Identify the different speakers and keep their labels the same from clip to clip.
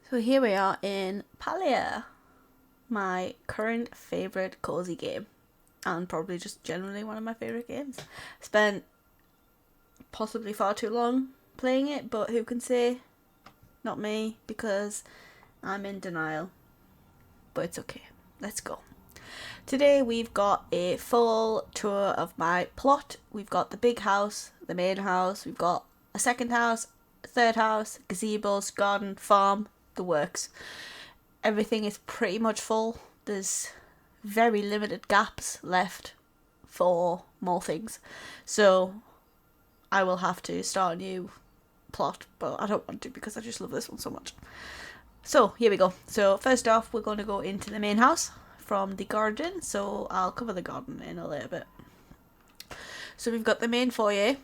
Speaker 1: So here we are in Palia, my current favourite cozy game, and probably just generally one of my favourite games. Spent possibly far too long playing it, but who can say? Not me, because I'm in denial. But it's okay. Let's go. Today we've got a full tour of my plot. We've got the big house, the main house, we've got a second house, a third house, gazebos, garden, farm, the works. Everything is pretty much full. There's very limited gaps left for more things. So I will have to start a new plot, but I don't want to because I just love this one so much. So here we go. So first off, we're going to go into the main house from the garden. So I'll cover the garden in a little bit. So we've got the main foyer,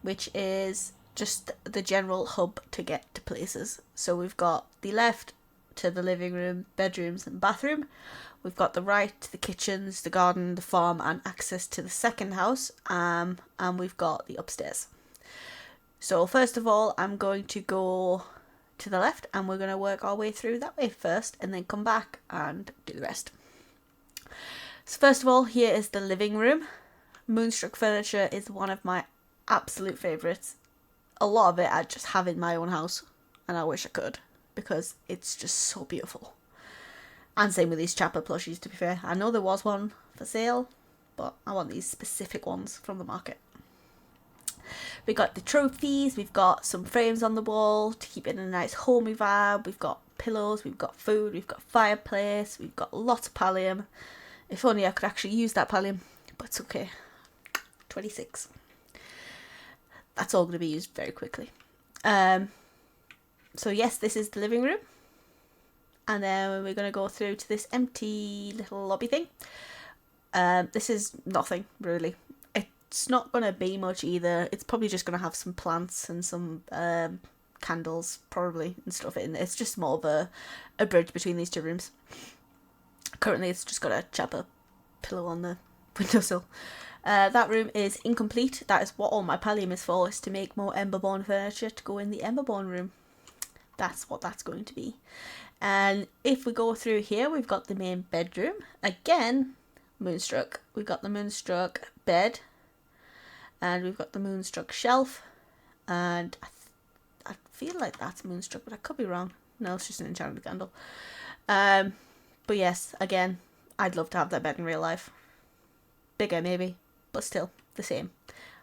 Speaker 1: which is just the general hub to get to places. So we've got the left to the living room, bedrooms and bathroom. We've got the right to the kitchens, the garden, the farm and access to the second house. And we've got the upstairs. So first of all, I'm going to go to the left and we're going to work our way through that way first and then come back and do the rest. So first of all, here is the living room. Moonstruck furniture is one of my absolute favourites. A lot of it I just have in my own house and I wish I could because it's just so beautiful. And same with these Chapper plushies, to be fair. I know there was one for sale, but I want these specific ones from the market. We got the trophies, we've got some frames on the wall to keep it in a nice homey vibe, we've got pillows, we've got food, we've got fireplace, we've got lots of pallium. If only I could actually use that pallium, but it's okay. 26. That's all going to be used very quickly. So yes, this is the living room. And then we're going to go through to this empty little lobby thing. This is nothing, really. It's not going to be much either. It's probably just going to have some plants and some candles, probably, and stuff in. It's just more of a bridge between these two rooms. Currently, it's just got a Chapper pillow on the windowsill. That room is incomplete. That is what all my pallium is for, is to make more Emberborn furniture to go in the Emberborn room. That's what that's going to be. And if we go through here, we've got the main bedroom. Again, Moonstruck. We've got the Moonstruck bed. And we've got the Moonstruck shelf. And I feel like that's Moonstruck, but I could be wrong. No, it's just an enchanted candle. But yes, again, I'd love to have that bed in real life. Bigger, maybe. But still, the same.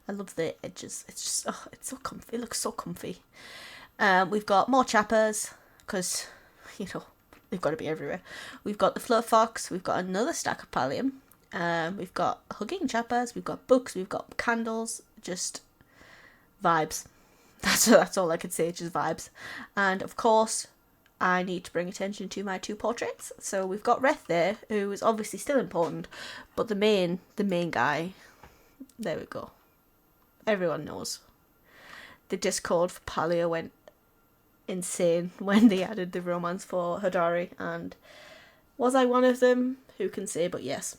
Speaker 1: I love the edges. It's just, oh, it's so comfy. It looks so comfy. We've got more Chappers, because, you know, they've got to be everywhere. We've got the Fluff Fox. We've got another stack of pallium. We've got hugging Chappers. We've got books. We've got candles. Just vibes. That's all I could say, just vibes. And, of course, I need to bring attention to my two portraits. So we've got Reth there, who is obviously still important, but the main guy, there we go. Everyone knows. The Discord for Palia went insane when they added the romance for Hadari, and was I one of them? Who can say, but yes.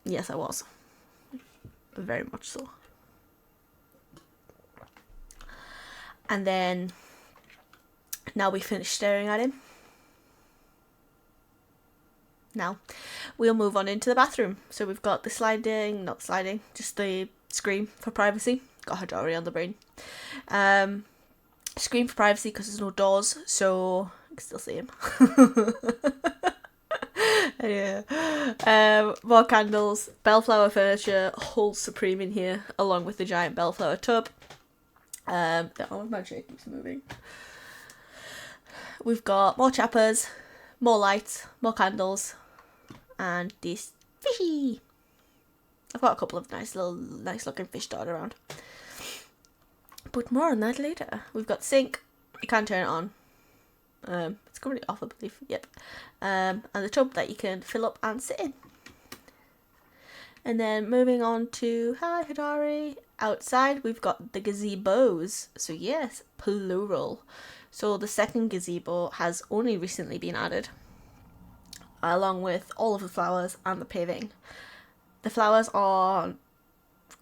Speaker 1: Yes, I was. Very much so. And then, now we finished staring at him. Now, we'll move on into the bathroom. So we've got the just the screen for privacy. Got Hadari on the brain. Screen for privacy because there's no doors, so I can still see him. Yeah. More candles, bellflower furniture holds supreme in here, along with the giant bellflower tub. My chair keeps moving. We've got more Chappers, more lights, more candles, and this fishy. I've got a couple of nice looking fish dotted around. But more on that later. We've got the sink. You can't turn it on. It's currently off, I believe. Yep. And the tub that you can fill up and sit in. And then moving on to hi Hadari. Outside we've got the gazebos. So yes, plural. So the second gazebo has only recently been added, along with all of the flowers and the paving. The flowers are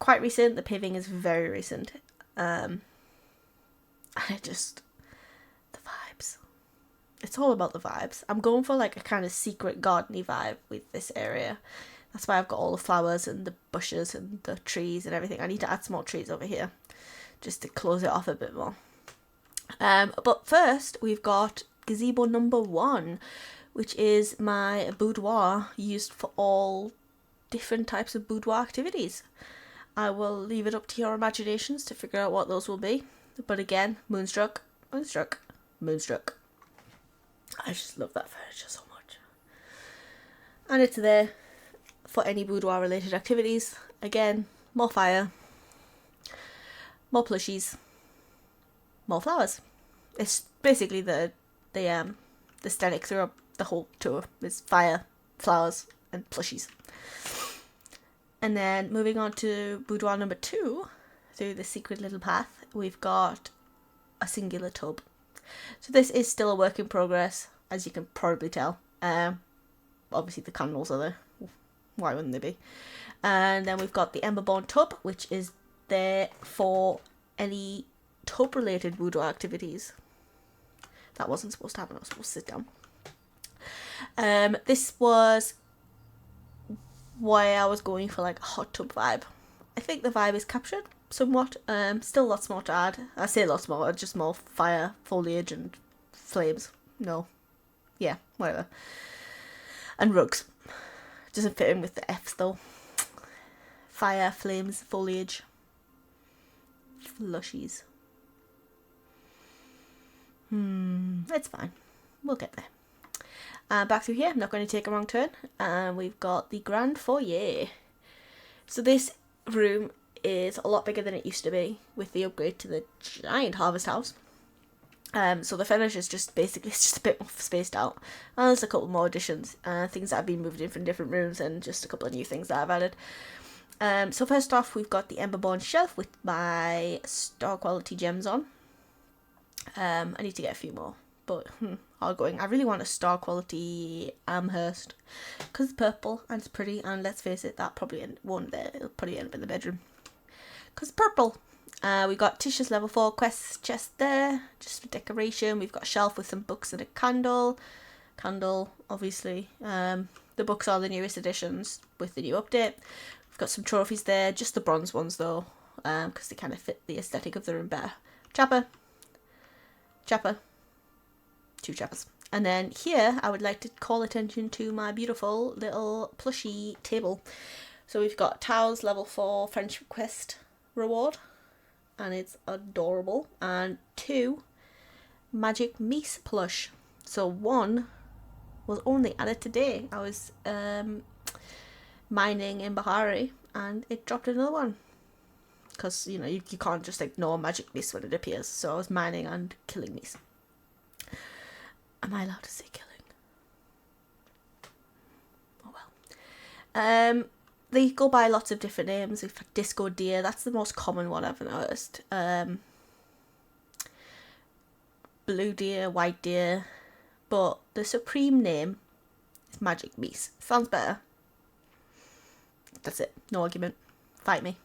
Speaker 1: quite recent. The paving is very recent. The vibes. it's all about the vibes. I'm going for like a kind of secret gardeny vibe with this area. That's why I've got all the flowers and the bushes and the trees and everything. I need to add some more trees over here just to close it off a bit more. But first, we've got gazebo number 1, which is my boudoir used for all different types of boudoir activities. I will leave it up to your imaginations to figure out what those will be. But again, moonstruck, moonstruck, moonstruck. I just love that furniture so much. And it's there for any boudoir related activities. Again, more fire, more plushies, more flowers. It's basically the aesthetic throughout the whole tour is fire, flowers, and plushies. And then moving on to boudoir number 2, through the secret little path, we've got a singular tub. So this is still a work in progress, as you can probably tell. Obviously the candles are there. Why wouldn't they be? And then we've got the Emberborn tub, which is there for any tub related boudoir activities. That wasn't supposed to happen, I was supposed to sit down. This was why I was going for like a hot tub vibe. I think the vibe is captured somewhat. Still lots more to add. I say lots more, just more fire, foliage and flames. No. Yeah, whatever. And rugs. Doesn't fit in with the F's though. Fire, flames, foliage, flushies. It's fine. We'll get there. Back through here, I'm not going to take a wrong turn. We've got the grand foyer. So this room is a lot bigger than it used to be with the upgrade to the giant harvest house. So the finish is just basically, it's just a bit more spaced out. And there's a couple more additions, things that have been moved in from different rooms and just a couple of new things that I've added. So first off, we've got the Emberborn shelf with my star quality gems on. I need to get a few more, but all going. I really want a star quality Amherst because it's purple and it's pretty, and let's face it, that probably won't there. It'll probably end up in the bedroom because it's purple. We got Tisha's level 4 quest chest there, just for decoration. We've got a shelf with some books and a candle. Candle, obviously. The books are the newest additions with the new update. We've got some trophies there, just the bronze ones though, because they kind of fit the aesthetic of the room better. Chapper. 2 chappers. And then here, I would like to call attention to my beautiful little plushy table. So we've got Tao's level 4 French request reward, and it's adorable. And 2 Magic Meese plush. So 1 was only added today. I was mining in Bahari and it dropped another one. Because, you know, you can't just ignore Magic Meese when it appears. So I was mining and killing Meese. Am I allowed to say killing? Oh well. They go by lots of different names. We've got Disco Deer, that's the most common one I've noticed. Blue Deer, White Deer. But the supreme name is Magic Meese. Sounds better. That's it. No argument. Fight me.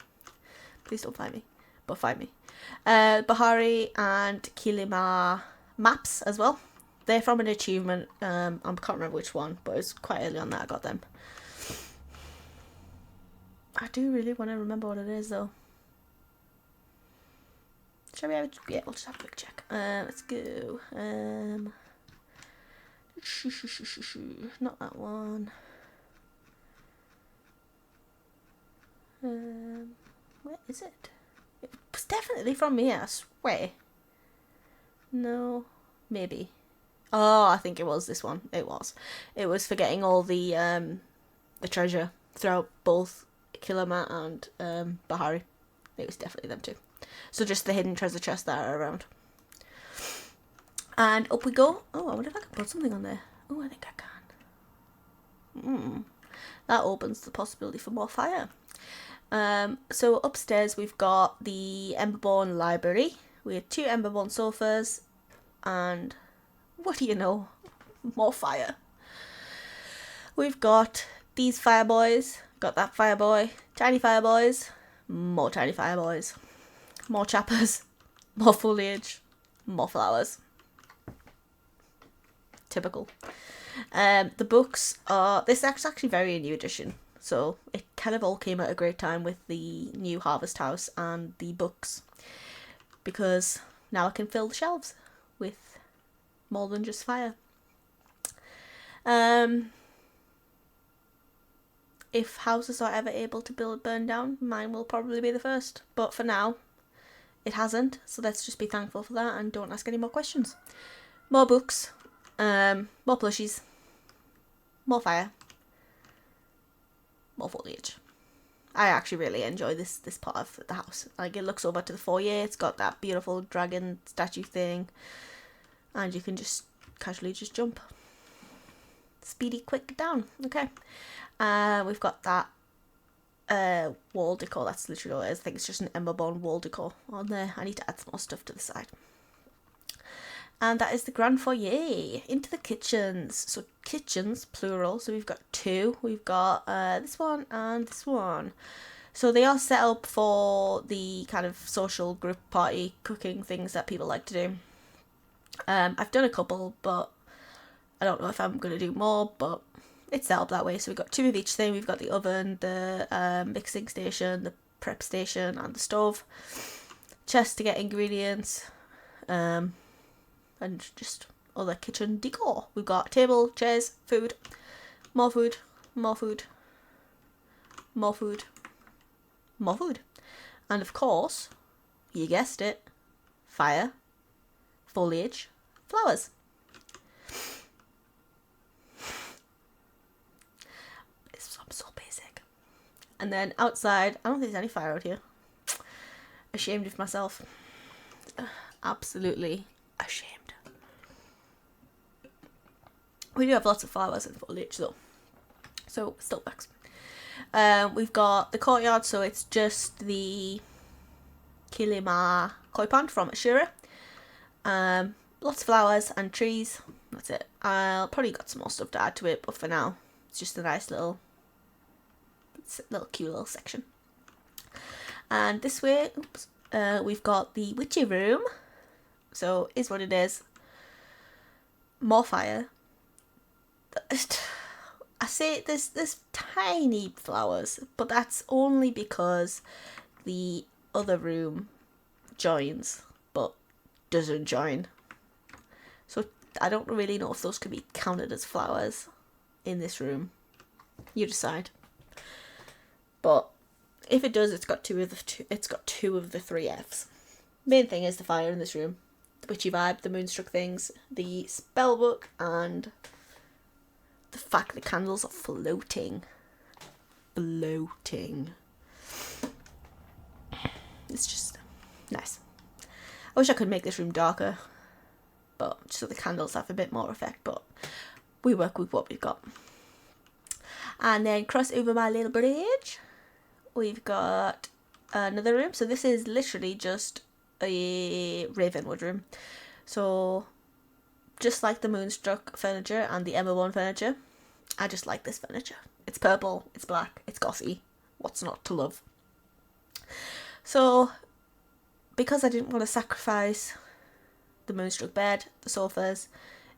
Speaker 1: Please don't fight me. But fight me. Bahari and Kilima maps as well. They're from an achievement. I can't remember which one, but it was quite early on that I got them. I do really want to remember what it is though. Shall we have a... Yeah, we'll just have a quick check. Let's go. Not that one. Where is it? It was definitely from here, I swear. No, maybe. Oh, I think it was this one. It was. It was for getting all the treasure throughout both Kilima and Bahari. It was definitely them too. So just the hidden treasure chests that are around. And up we go. Oh, I wonder if I can put something on there. Oh, I think I can. That opens the possibility for more fire. So upstairs we've got the Emberborn library with 2 Emberborn sofas and, what do you know, more fire. We've got these fireboys, got that fireboy, tiny fireboys, more tiny fireboys, more chappers, more foliage, more flowers. typical. The books are, this is actually very a new edition, so it kind of all came at a great time with the new Harvest House and the books, because now I can fill the shelves with more than just fire. If houses are ever able to burn down, mine will probably be the first, but for now it hasn't, so let's just be thankful for that and don't ask any more questions. More books, more plushies, more fire, more foliage. I actually really enjoy this part of the house. Like, it looks over to the foyer, it's got that beautiful dragon statue thing, and you can just casually just jump. Speedy, quick down. Okay. We've got that wall decor. That's literally all it is. I think it's just an Emberborn wall decor on there. I need to add some more stuff to the side. And that is the grand foyer. Into the kitchens. So kitchens, plural. So we've got two. We've got this one and this one. So they are set up for the kind of social group party cooking things that people like to do. I've done a couple, but I don't know if I'm going to do more, but it's set up that way. So we've got two of each thing. We've got the oven, the mixing station, the prep station, and the stove. Chest to get ingredients, and just other kitchen decor. We've got table, chairs, food, more food, more food, more food, more food. And of course, you guessed it, fire, foliage, flowers. I'm so basic. And then outside, I don't think there's any fire out here. Ashamed of myself. Absolutely ashamed. We do have lots of flowers and foliage though, so still works. We've got the courtyard, so it's just the Kilima koi pond from Ashura. Lots of flowers and trees. That's it. I'll probably got some more stuff to add to it, but for now, it's just a nice little cute little section. And this way, we've got the witchy room. So is what it is. More fire. I say there's tiny flowers, but that's only because the other room joins, but doesn't join. So I don't really know if those could be counted as flowers in this room. You decide. But if it does, it's got two of the three Fs. Main thing is the fire in this room, the witchy vibe, the moonstruck things, the spell book, and the fact the candles are floating. It's just nice. I wish I could make this room darker, but so the candles have a bit more effect, but we work with what we've got. And then cross over my little bridge, we've got another room. So this is literally just a Ravenwood room. So just like the Moonstruck furniture and the Emberborn furniture, I just like this furniture. It's purple, it's black, it's gothy. What's not to love? So because I didn't want to sacrifice the Moonstruck bed, the sofas,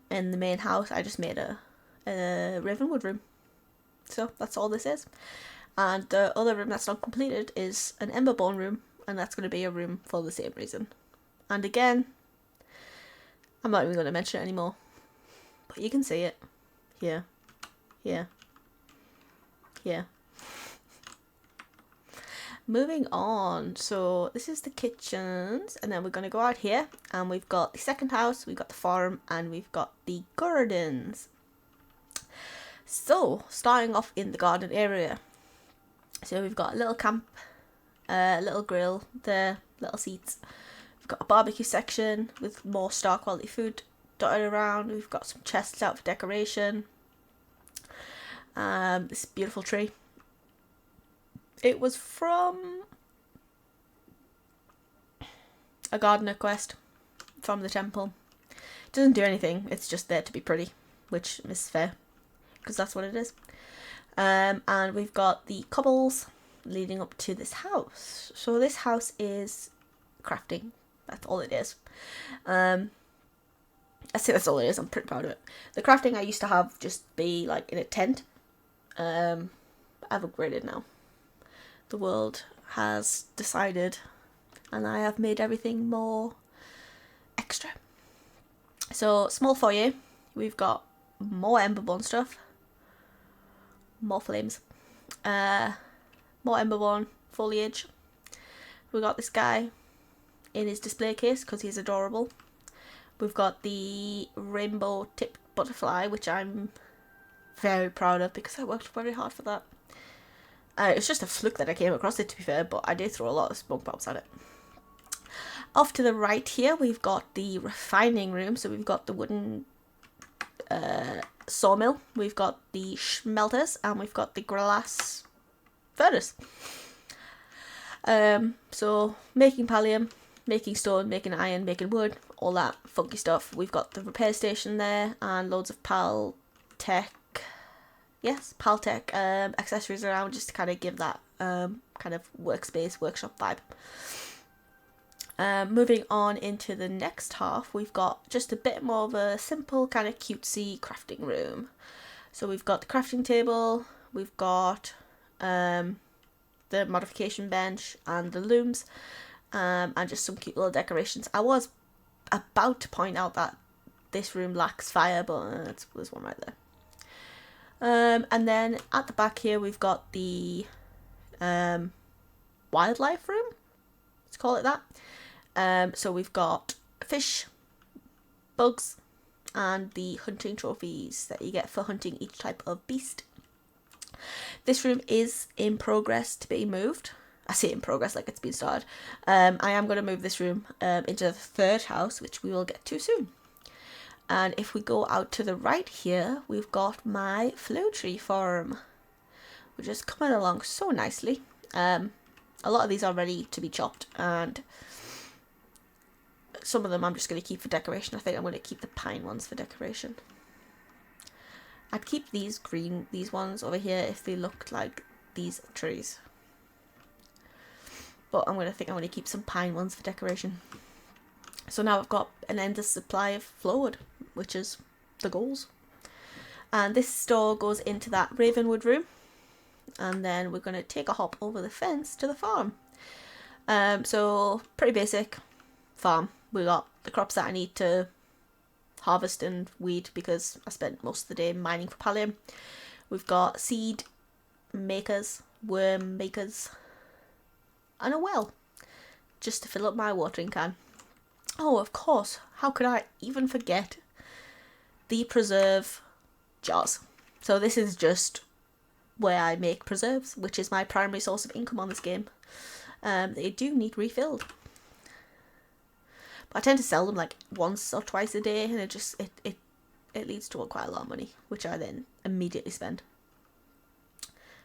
Speaker 1: in the main house, I just made a Ravenwood room. So that's all this is. And the other room that's not completed is an Emberborn room, and that's going to be a room for the same reason. And again, I'm not even going to mention it anymore, but you can see it here, here, here. Moving on, so this is the kitchens, and then we're going to go out here, and we've got the second house, we've got the farm, and we've got the gardens. So, starting off in the garden area. So we've got a little camp, a little grill there, little seats. We've got a barbecue section with more star quality food dotted around. We've got some chests out for decoration. This beautiful tree. It was from a gardener quest from the temple. It doesn't do anything, it's just there to be pretty, which is fair, because that's what it is. And we've got the cobbles leading up to this house. So this house is crafting. That's all it is. I say that's all it is. I'm pretty proud of it. The crafting I used to have just be like in a tent. I've upgraded now. The world has decided, and I have made everything more extra. So, small foyer. We've got more Emberborn stuff. More flames. More Emberborn foliage. We got this guy in his display case because he's adorable. We've got the rainbow tipped butterfly, which I'm very proud of because I worked very hard for that. It was just a fluke that I came across it, to be fair, but I did throw a lot of smoke bombs at it. Off to the right here, we've got the refining room. So we've got the wooden sawmill, we've got the smelters, and we've got the glass furnace. So making pallium, making stone, making iron, making wood, all that funky stuff. We've got the repair station there and loads of Paltech accessories around just to kind of give that kind of workspace, workshop vibe. Moving on into the next half, we've got just a bit more of a simple kind of cutesy crafting room. So we've got the crafting table, we've got the modification bench and the looms, and just some cute little decorations. I was about to point out that this room lacks fire, but there's one right there. And then at the back here, we've got the wildlife room, let's call it that. So we've got fish, bugs, and the hunting trophies that you get for hunting each type of beast. This room is in progress to be moved. I say in progress like it's been started. I am going to move this room into the third house, which we will get to soon. And if we go out to the right here, we've got my flow tree farm, which is coming along so nicely. A lot of these are ready to be chopped, and some of them I'm just going to keep for decoration. I think I'm going to keep the pine ones for decoration. I'd keep these ones over here if they looked like these trees. But I'm going to keep some pine ones for decoration. So now I've got an endless supply of floorwood, which is the goals. And this store goes into that Ravenwood room. And then we're going to take a hop over the fence to the farm. So pretty basic farm. We got the crops that I need to harvest and weed because I spent most of the day mining for pallium. We've got seed makers, worm makers, and a well just to fill up my watering can. Oh, of course, how could I even forget the preserve jars? So this is just where I make preserves, which is my primary source of income on this game. They do need refilled. But I tend to sell them like once or twice a day, and it leads to quite a lot of money, which I then immediately spend.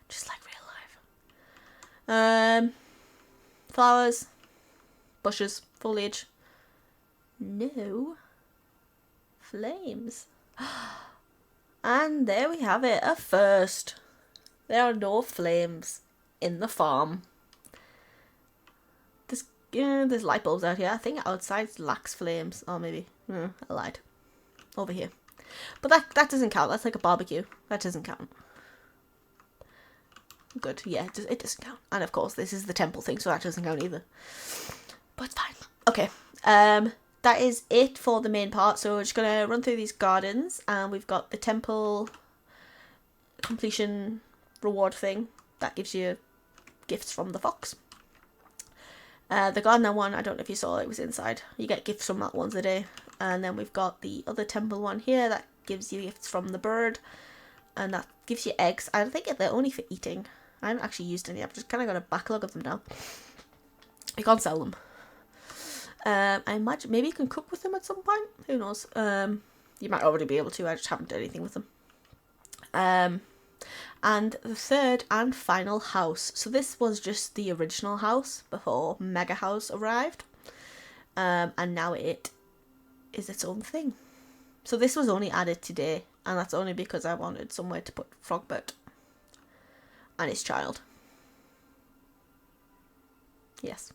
Speaker 1: Just like real life. Flowers, bushes, foliage. No flames. And there we have it, a first. There are no flames in the farm. There's light bulbs out here. I think outside lacks flames. Or maybe, I lied. Over here. But that doesn't count. That's like a barbecue. That doesn't count. Good. Yeah, it doesn't count. And of course, this is the temple thing, so that doesn't count either. But fine. Okay. That is it for the main part. So we're just going to run through these gardens. And we've got the temple completion reward thing. That gives you gifts from the fox. The gardener one, I don't know if you saw it was inside. You get gifts from that once a day. And then we've got the other temple one here that gives you gifts from the bird. And that gives you eggs. I think they're only for eating. I haven't actually used any. I've just kind of got a backlog of them now. You can't sell them. I imagine maybe you can cook with them at some point. Who knows? You might already be able to. I just haven't done anything with them. And the third and final house. So this was just the original house before Mega House arrived. And now it is its own thing. So this was only added today. And that's only because I wanted somewhere to put Frogbert and his child. Yes.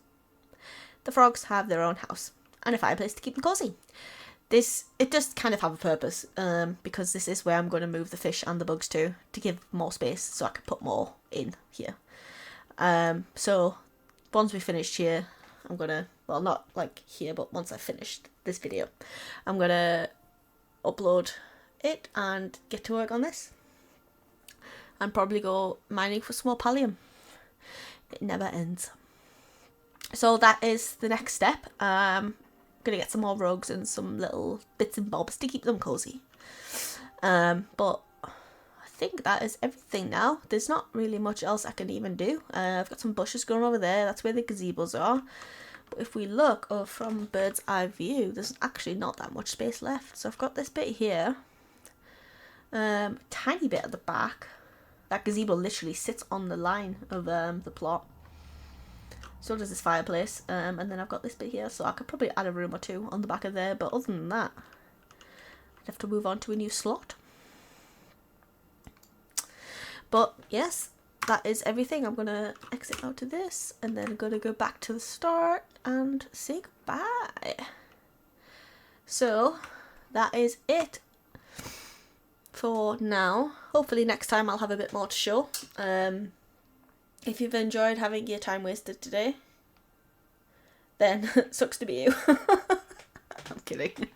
Speaker 1: The frogs have their own house and a fireplace to keep them cozy. it does kind of have a purpose, because this is where I'm going to move the fish and the bugs to give more space so I can put more in here. So once we finished here, I'm gonna, well, not like here, but once I finished this video, I'm gonna upload it and get to work on this, and probably go mining for some more pallium. It never ends. So that is the next step. Gonna get some more rugs and some little bits and bobs to keep them cozy. But I think that is everything now. There's not really much else I can even do. I've got some bushes growing over there. That's where the gazebos are. But if we look from bird's eye view, there's actually not that much space left. So I've got this bit here, tiny bit at the back. That gazebo literally sits on the line of the plot. So does this fireplace, and then I've got this bit here, so I could probably add a room or two on the back of there, but other than that, I'd have to move on to a new slot. But yes, that is everything. I'm going to exit out to this, and then I'm going to go back to the start and say goodbye. So, that is it for now. Hopefully next time I'll have a bit more to show. If you've enjoyed having your time wasted today, then sucks to be you. I'm kidding.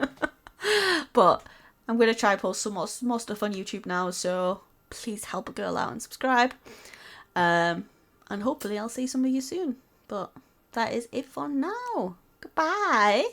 Speaker 1: But I'm going to try post some more stuff on YouTube now, so please help a girl out and subscribe. And hopefully I'll see some of you soon. But that is it for now. Goodbye.